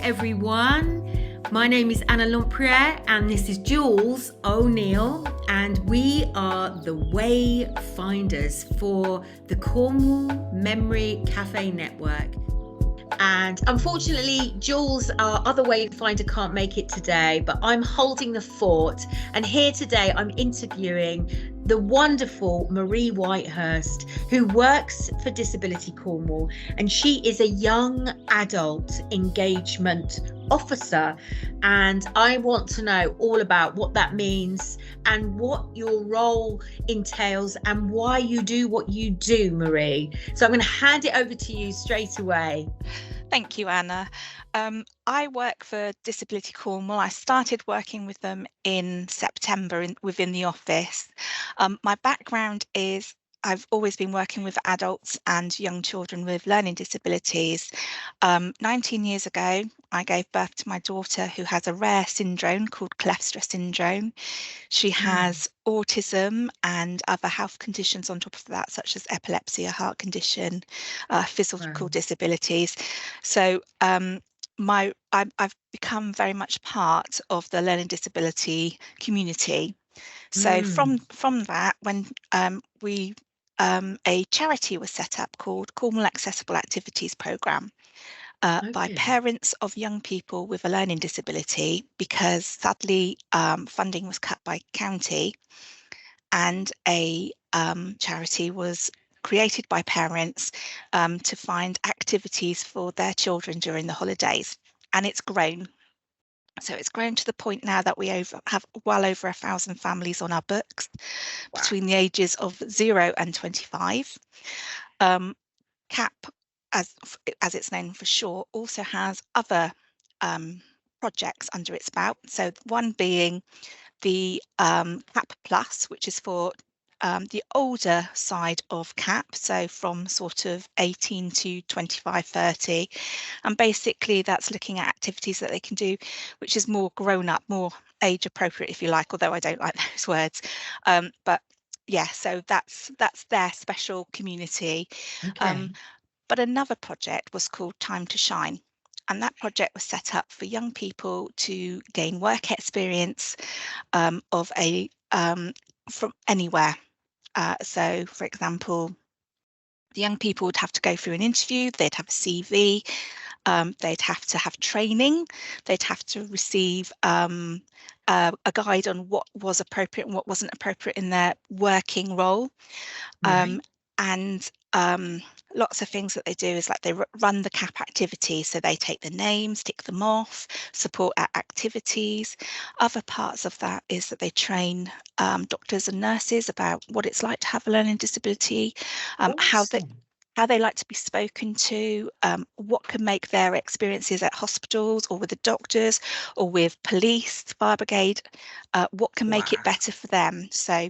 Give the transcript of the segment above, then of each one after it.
everyone. My name is Anna Lompriere and this is Jules O'Neill, and we are the Wayfinders for the Cornwall Memory Cafe Network. And unfortunately, Jules, our other Wayfinder, can't make it today, but I'm holding the fort. And here today, I'm interviewing the wonderful Marie Whitehurst, who works for Disability Cornwall, and she is a young adult engagement officer. And I want to know all about what that means and what your role entails and why you do what you do, Marie. So I'm going to hand it over to you straight away. Thank you, Anna. I work for Disability Cornwall. I started working with them in September within the office. My background is I've always been working with adults and young children with learning disabilities. 19 years ago, I gave birth to my daughter, who has a rare syndrome called Kleefstra syndrome. She has autism and other health conditions on top of that, such as epilepsy, a heart condition, physical disabilities. So I've become very much part of the learning disability community. So from that, when a charity was set up called Cornwall Accessible Activities Programme by parents of young people with a learning disability, because sadly funding was cut by county, and a charity was created by parents to find activities for their children during the holidays, and it's grown. So it's grown to the point now that we have well over 1,000 families on our books between the ages of 0 and 25. CAAP, as it's known for short, also has other projects under its belt. So one being the CAAP Plus, which is for the older side of CAAP, so from sort of 18 to 25, 30. And basically that's looking at activities that they can do, which is more grown up, more age appropriate, if you like, although I don't like those words. But yeah, so that's their special community. But another project was called Time2Shine. And that project was set up for young people to gain work experience of from anywhere. So, for example, the young people would have to go through an interview, they'd have a CV, they'd have to have training, they'd have to receive a guide on what was appropriate and what wasn't appropriate in their working role. And lots of things that they do is like they run the CAAP activities, so they take the names, tick them off, support at activities. Other parts of that is that they train doctors and nurses about what it's like to have a learning disability, how they like to be spoken to, what can make their experiences at hospitals or with the doctors or with police, fire brigade, what can make it better for them. So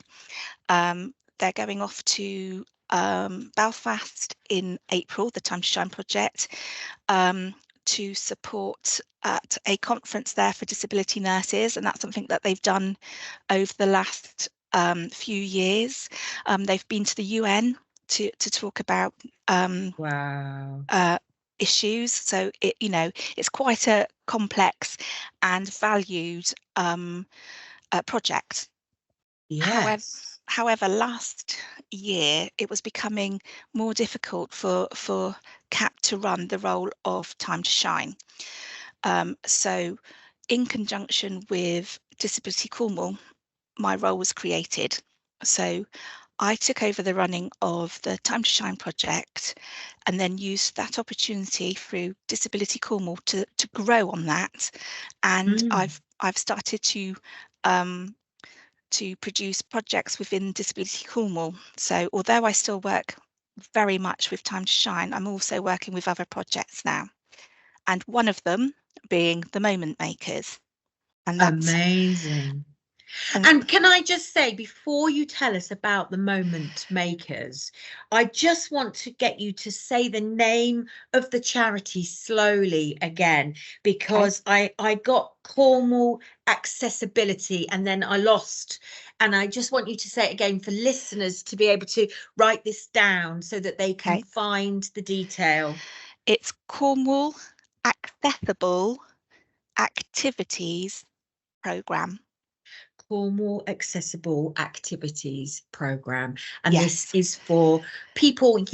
they're going off to Belfast in April, the Time2Shine project, to support at a conference there for disability nurses, and that's something that they've done over the last few years. They've been to the UN to talk about issues, so it's quite a complex and valued project. However, last year it was becoming more difficult for CAAP to run the role of Time2Shine. So in conjunction with Disability Cornwall, my role was created. So I took over the running of the Time2Shine project and then used that opportunity through Disability Cornwall to grow on that. And I've started to produce projects within Disability Cornwall. So although I still work very much with Time2Shine, I'm also working with other projects now. And one of them being the Moment Makers. And that's amazing. And can I just say, before you tell us about the Moment Makers, I just want to get you to say the name of the charity slowly again, because I got Cornwall Accessibility and then I lost. And I just want you to say it again for listeners to be able to write this down so that they can find the detail. It's Cornwall Accessible Activities Programme. Cornwall Accessible Activities Programme, and Yes. this is for people,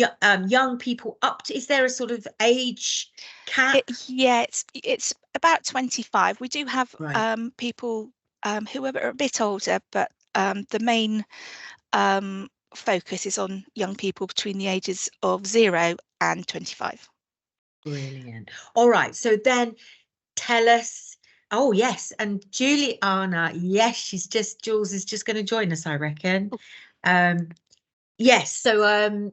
young people up to. Is there a sort of age cap? Yeah, it's about 25. We do have Right. people who are a bit older, but the main focus is on young people between the ages of 0 and 25. Brilliant. All right. So then tell us. Oh, yes. And Juliana, yes, Jules is just going to join us, I reckon. Yes. So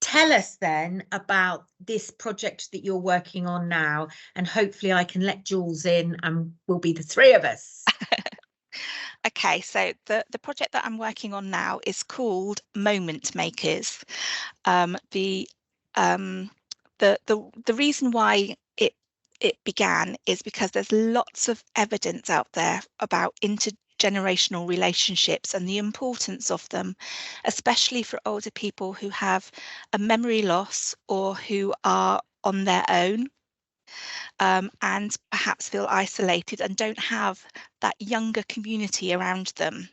tell us then about this project that you're working on now, and hopefully I can let Jules in and we'll be the three of us. Okay, so the project that I'm working on now is called Moment Makers. The reason why it began is because there's lots of evidence out there about intergenerational relationships and the importance of them, especially for older people who have a memory loss or who are on their own. And perhaps feel isolated and don't have that younger community around them.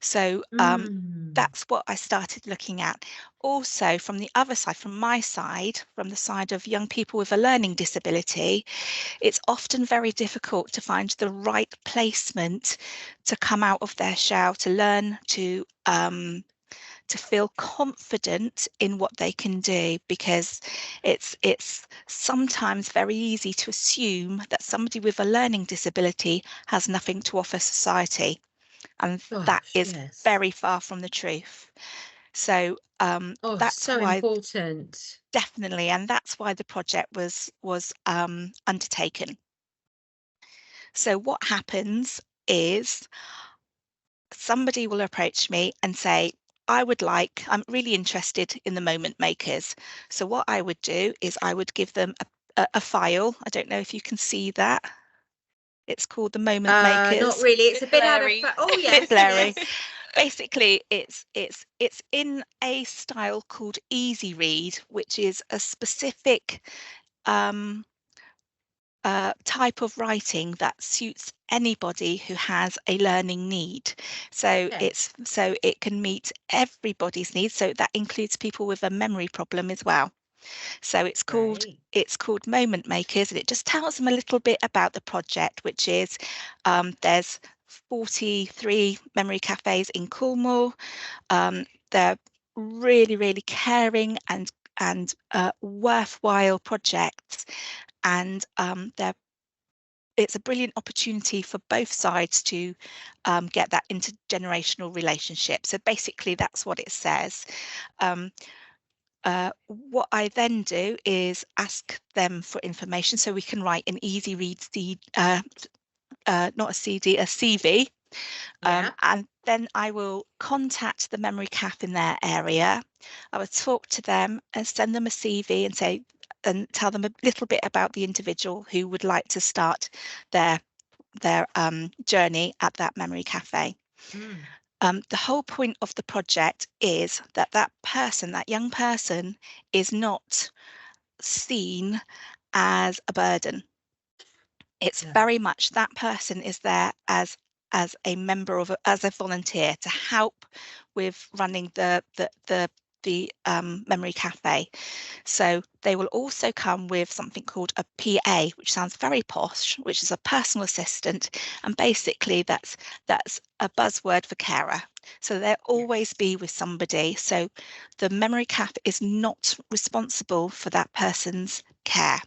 So that's what I started looking at. Also, from the other side, from my side, from the side of young people with a learning disability, it's often very difficult to find the right placement to come out of their shell, to learn to feel confident in what they can do, because it's sometimes very easy to assume that somebody with a learning disability has nothing to offer society, and that is Yes. very far from the truth. So that's so why, important. definitely, and that's why the project was undertaken. So what happens is somebody will approach me and say, I'm really interested in the moment makers. So what I would do is I would give them a file. I don't know if you can see that. It's called the Moment Makers. Not really. It's a bit out of. Oh yes, bit blurry. yes. Basically, it's in a style called Easy Read, which is a specific type of writing that suits anybody who has a learning need. So it can meet everybody's needs. So that includes people with a memory problem as well. So it's called Moment Makers, and it just tells them a little bit about the project, which is there's 43 memory cafes in Cornwall. They're really, really caring and worthwhile projects, and it's a brilliant opportunity for both sides to get that intergenerational relationship. So basically, that's what it says. What I then do is ask them for information, so we can write an easy read not a CD, a CV. And then I will contact the memory CAAP in their area. I would talk to them and send them a CV and tell them a little bit about the individual who would like to start their journey at that memory cafe. The whole point of the project is that young person, is not seen as a burden. It's very much that person is there as a member of as a volunteer to help with running the memory cafe. So they will also come with something called a PA, which sounds very posh, which is a personal assistant, and basically that's a buzzword for carer. So they'll always be with somebody. So the memory CAAP is not responsible for that person's care.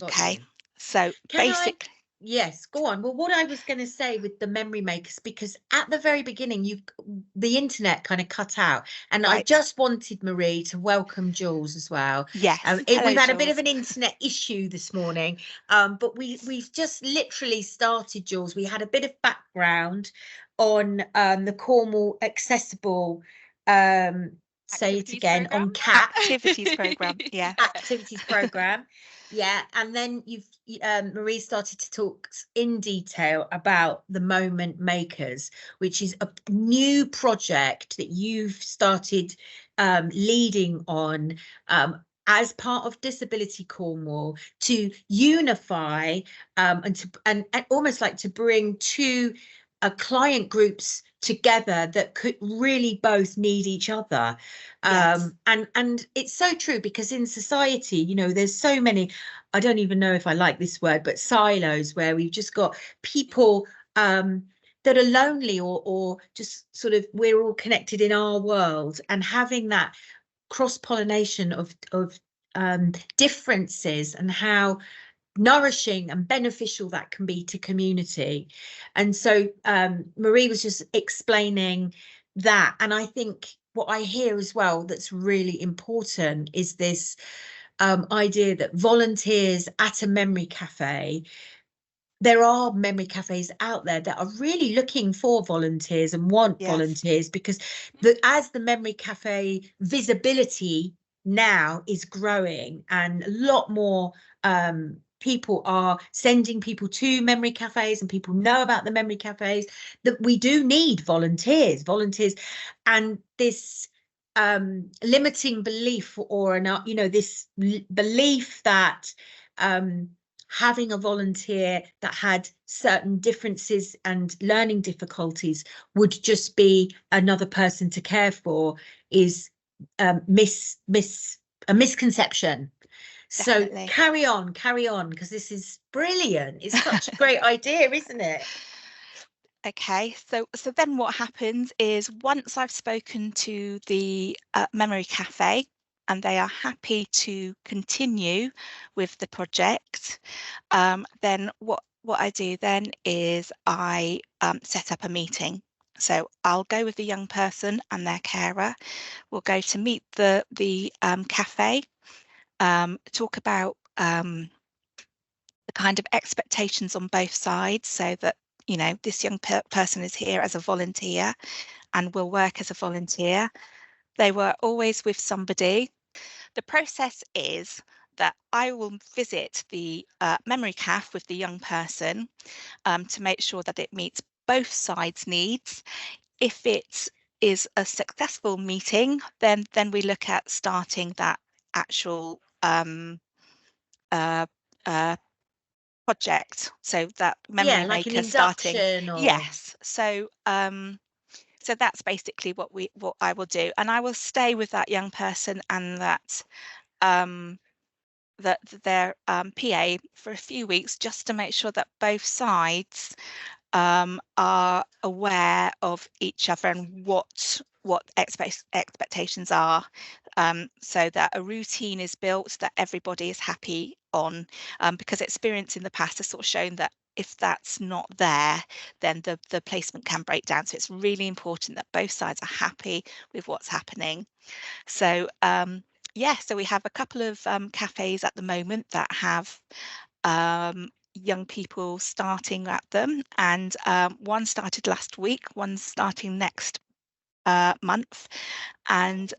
Okay. So basically, yes, go on. Well, what I was going to say with the memory makers, because at the very beginning, the internet kind of cut out, and I just wanted Marie to welcome Jules as well. Yes, we've had a bit of an internet issue this morning, but we've just literally started, Jules. We had a bit of background on the Cornwall Accessible. Say it again on CAAP activities program. Yeah, activities program. Yeah, and then Marie started to talk in detail about the Moment Makers, which is a new project that you've started leading on as part of Disability Cornwall to unify and almost like to bring two client groups together that could really both need each other. Yes. And it's so true, because in society, you know, there's so many, I don't even know if I like this word, but silos, where we've just got people that are lonely, or just sort of, we're all connected in our world, and having that cross-pollination of differences, and how nourishing and beneficial that can be to community. And so Marie was just explaining that, and I think what I hear as well that's really important is this idea that volunteers at a memory cafe, there are memory cafes out there that are really looking for volunteers and want Yes. volunteers, because as the memory cafe visibility now is growing, and a lot more people are sending people to memory cafes, and people know about the memory cafes, that we do need volunteers, and this limiting belief, or you know, this belief that having a volunteer that had certain differences and learning difficulties would just be another person to care for is a misconception. So Definitely. carry on, because this is brilliant. It's such a great idea, isn't it? Okay, so then what happens is, once I've spoken to the Memory Cafe and they are happy to continue with the project, then what I do then is I set up a meeting. So I'll go with the young person and their carer. We'll go to meet the cafe, talk about the kind of expectations on both sides, so that, you know, this young person is here as a volunteer and will work as a volunteer. They were always with somebody. The process is that I will visit the memory cafe with the young person to make sure that it meets both sides' needs. If it is a successful meeting, then we look at starting that actual uh, uh, project, so that Yeah, memory like an maker starting. induction, or Yes, so so that's basically what I will do, and I will stay with that young person and um their PA for a few weeks, just to make sure that both sides are aware of each other and what expectations are, so that a routine is built that everybody is happy on, because experience in the past has sort of shown that if that's not there, then the placement can break down. So it's really important that both sides are happy with what's happening. So yeah, so we have a couple of cafes at the moment that have young people starting at them, and one started last week, one's starting next month, and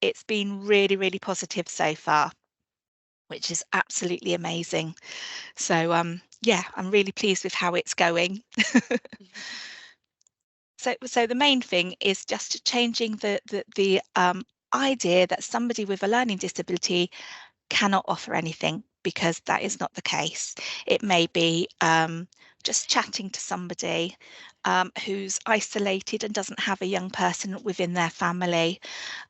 it's been really, really positive so far, which is absolutely amazing. So yeah, I'm really pleased with how it's going. So the main thing is just changing the idea that somebody with a learning disability cannot offer anything, because that is not the case. It may be just chatting to somebody who's isolated and doesn't have a young person within their family.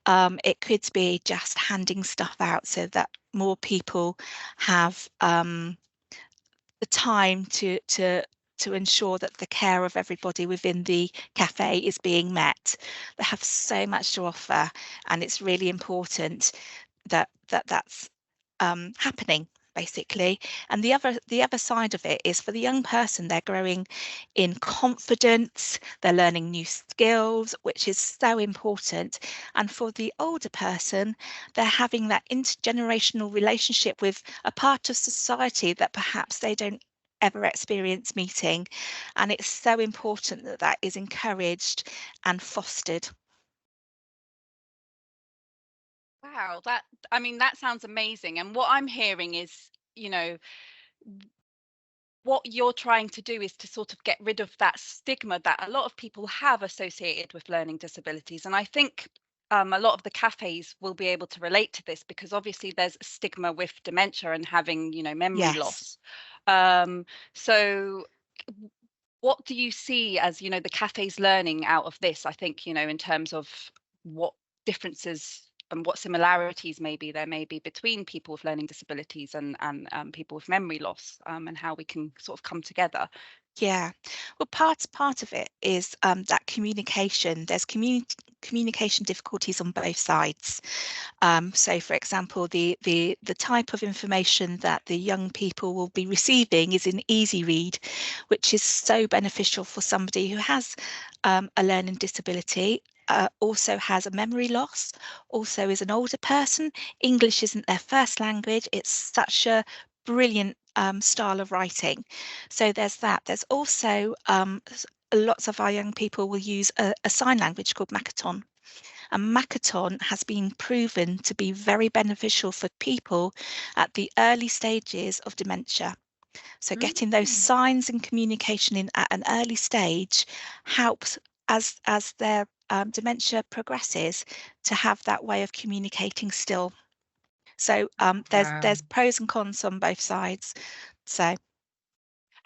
It could be just handing stuff out so that more people have the time to ensure that the care of everybody within the cafe is being met. They have so much to offer, and it's really important that that's happening, basically. And the other side of it is, for the young person, they're growing in confidence, they're learning new skills, which is so important. And for the older person, they're having that intergenerational relationship with a part of society that perhaps they don't ever experience meeting, and it's so important that that is encouraged and fostered. Wow, I mean, that sounds amazing. And what I'm hearing is, you know, what you're trying to do is to sort of get rid of that stigma that a lot of people have associated with learning disabilities. And I think a lot of the cafes will be able to relate to this, because obviously there's a stigma with dementia and having, you know, memory loss. So what do you see as, you know, the cafes learning out of this? I think, you know, in terms of what differences and what similarities maybe there may be between people with learning disabilities and people with memory loss, and how we can sort of come together. Yeah, well, part of it is that communication. There's communication difficulties on both sides. So, for example, the type of information that the young people will be receiving is in easy read, which is so beneficial for somebody who has a learning disability. Also has a memory loss, also is an older person. English isn't their first language. It's such a brilliant style of writing. So there's that. There's also lots of our young people will use a sign language called Makaton. And Makaton has been proven to be very beneficial for people at the early stages of dementia. So getting those signs and communication in at an early stage helps as their dementia progresses to have that way of communicating still. So there's pros and cons on both sides. So.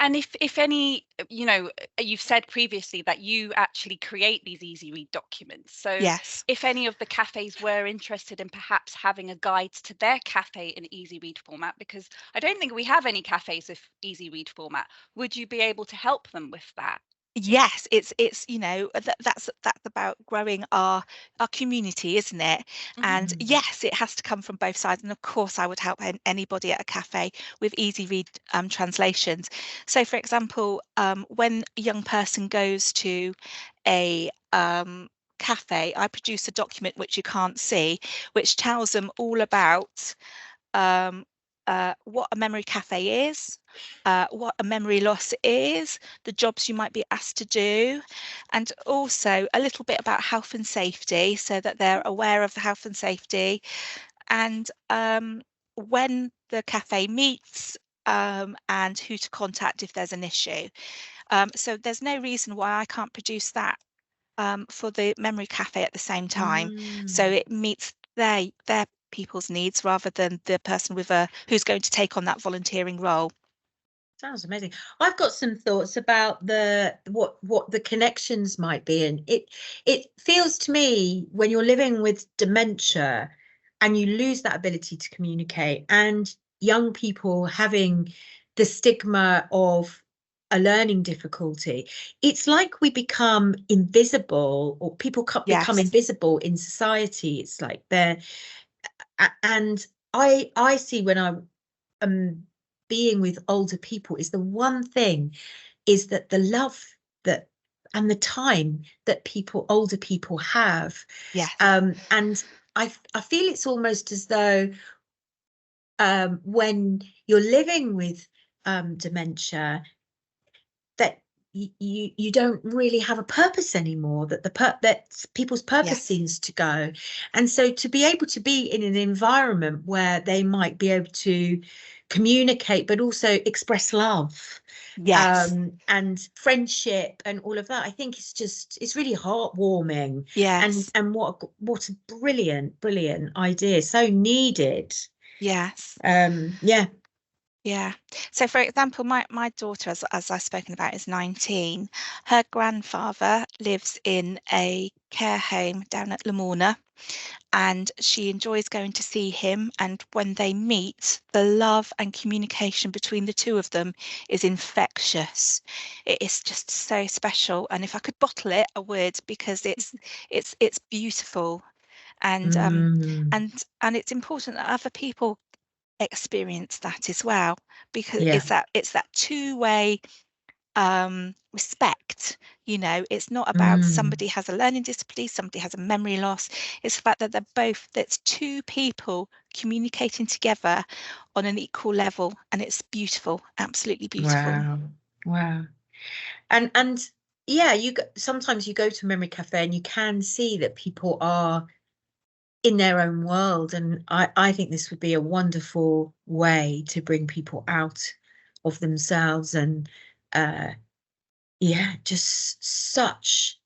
And if any, you know, you've said previously that you actually create these easy read documents. So yes, if any of the cafes were interested in perhaps having a guide to their cafe in easy read format, because I don't think we have any cafes with easy read format, would you be able to help them with that? yes, it's you know, that's about growing our community, isn't it? And yes, it has to come from both sides. And of course, I would help anybody at a cafe with easy read translations. So, for example, when a young person goes to a cafe, I produce a document which you can't see, which tells them all about what a memory cafe is, what a memory loss is, the jobs you might be asked to do, and also a little bit about health and safety so that they're aware of the health and safety, and when the cafe meets, and who to contact if there's an issue. So there's no reason why I can't produce that for the memory cafe at the same time. So it meets their people's needs rather than the person with who's going to take on that volunteering role. Sounds amazing. I've got some thoughts about what the connections might be, and it feels to me when you're living with dementia and you lose that ability to communicate, and young people having the stigma of a learning difficulty, it's like we become invisible, or people become Yes. invisible in society. It's like they're, and I see when I being with older people is the one thing is that the love that and the time that older people have. Yes. And I feel it's almost as though when you're living with dementia, that you don't really have a purpose anymore, that that people's purpose seems to go. And so to be able to be in an environment where they might be able to communicate but also express love, and friendship and all of that, I think it's really heartwarming. And what a brilliant idea, so needed. Yeah. So, for example, my daughter, as I've spoken about, is 19. Her grandfather lives in a care home down at Lamorna, and she enjoys going to see him. And when they meet, the love and communication between the two of them is infectious. It is just so special. And if I could bottle it, I would, because it's beautiful, and it's important that other people experience that as well, because it's that two-way respect. You know, it's not about somebody has a learning disability, somebody has a memory loss. It's the fact that that's two people communicating together on an equal level, and it's beautiful, absolutely beautiful. Wow. And yeah, sometimes you go to a memory cafe and you can see that people are in their own world, and I think this would be a wonderful way to bring people out of themselves and Yeah, just such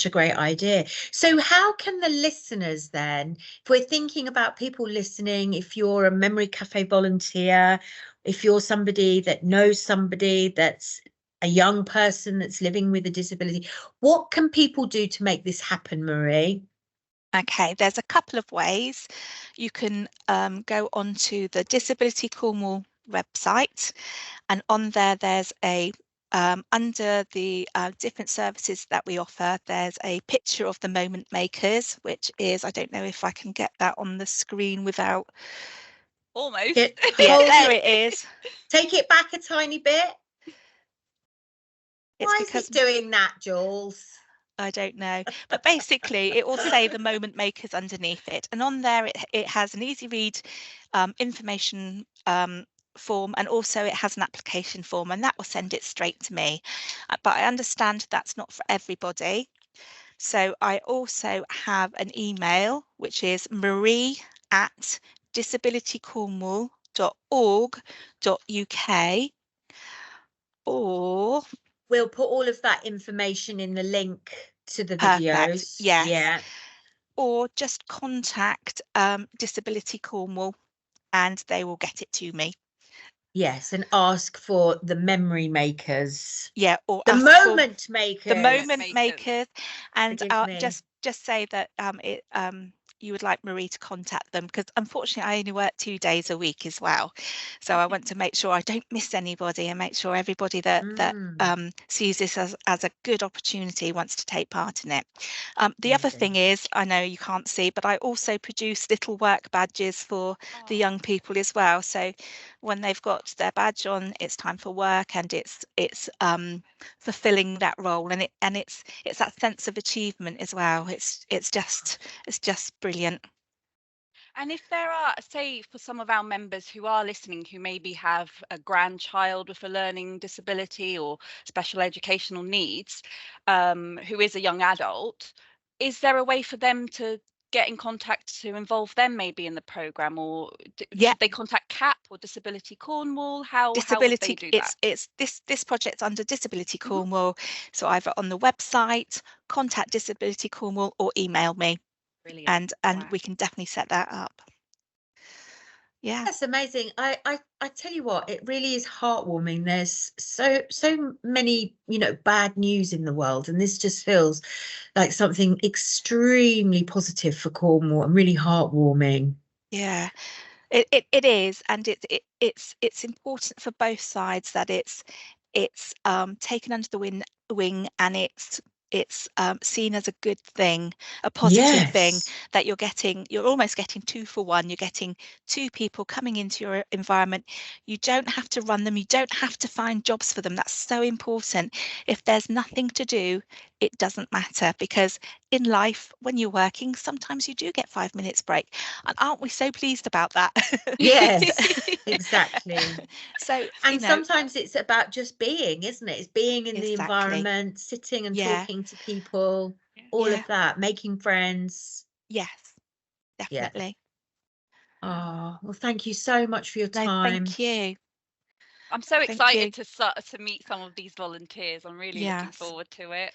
a great idea. So how can the listeners then, if we're thinking about people listening, if you're a Memory Cafe volunteer, if you're somebody that knows somebody that's a young person that's living with a disability, what can people do to make this happen, Marie? Okay, there's a couple of ways. You can go onto the Disability Cornwall website, and on there there's a under the different services that we offer, there's a picture of the moment makers, which is, I don't know if I can get that on the screen without Almost. yeah, there it is. Take it back a tiny bit. It's Why because is it doing that, Jules? I don't know, but basically it will say the moment makers underneath it, and on there it has an easy read information form, and also it has an application form, and that will send it straight to me. But I understand that's not for everybody, so I also have an email which is marie@disabilitycornwall.org.uk, or We'll put all of that information in the link to the perfect, videos. yes. Yeah. Or just contact Disability Cornwall and they will get it to me. Yes, and ask for the memory makers. Yeah, or the moment makers. The moment makers, and Forgive me. just say that you would like Marie to contact them, because unfortunately I only work 2 days a week as well, so I want to make sure I don't miss anybody and make sure everybody that sees this as a good opportunity wants to take part in it. The other thing is, I know you can't see, but I also produce little work badges for the young people as well, so when they've got their badge on, it's time for work, and it's fulfilling that role, and it's that sense of achievement as well. It's just brilliant. And if there are, say, for some of our members who are listening, who maybe have a grandchild with a learning disability or special educational needs, who is a young adult, is there a way for them to get in contact to involve them maybe in the programme, or should they contact CAAP or Disability Cornwall? How would they do that? It's this project's under Disability Cornwall, so either on the website, contact Disability Cornwall, or email me. Brilliant. And we can definitely set that up. Yeah, that's amazing. I tell you what, it really is heartwarming. There's so many, bad news in the world, and this just feels like something extremely positive for Cornwall and really heartwarming. Yeah, it is, and it's important for both sides that it's taken under the wing, and it's seen as a good thing, a positive thing, that you're almost getting 2 for 1. You're getting 2 people coming into your environment. You don't have to run them, you don't have to find jobs for them. That's so important. If there's nothing to do, it doesn't matter, because in life, when you're working, sometimes you do get 5 minutes break, and aren't we so pleased about that? Yes, exactly. So, sometimes it's about just being, isn't it? It's being in the environment, sitting and talking to people, all of that, making friends. Yes, definitely. Oh, well, thank you so much for your time. Thank you. I'm so excited to meet some of these volunteers. I'm really looking forward to it.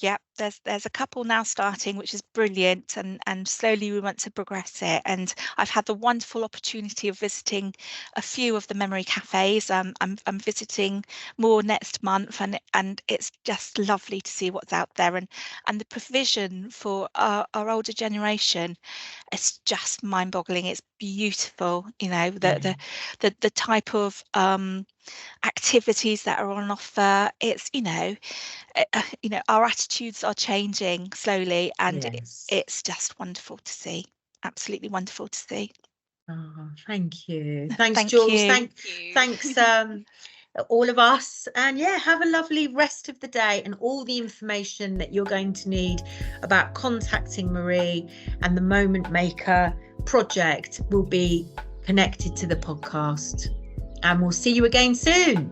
Yeah, there's a couple now starting, which is brilliant, and slowly we want to progress it. And I've had the wonderful opportunity of visiting a few of the memory cafes. I'm visiting more next month, and it's just lovely to see what's out there, and the provision for our older generation. It's just mind-boggling. It's beautiful, the type of activities that are on offer. It's our attitudes are changing slowly, and it's just wonderful to see. Absolutely wonderful to see. Oh, thank you. Thanks, Jules. Thanks all of us, and have a lovely rest of the day. And all the information that you're going to need about contacting Marie and the Moment Maker project will be connected to the podcast, and we'll see you again soon.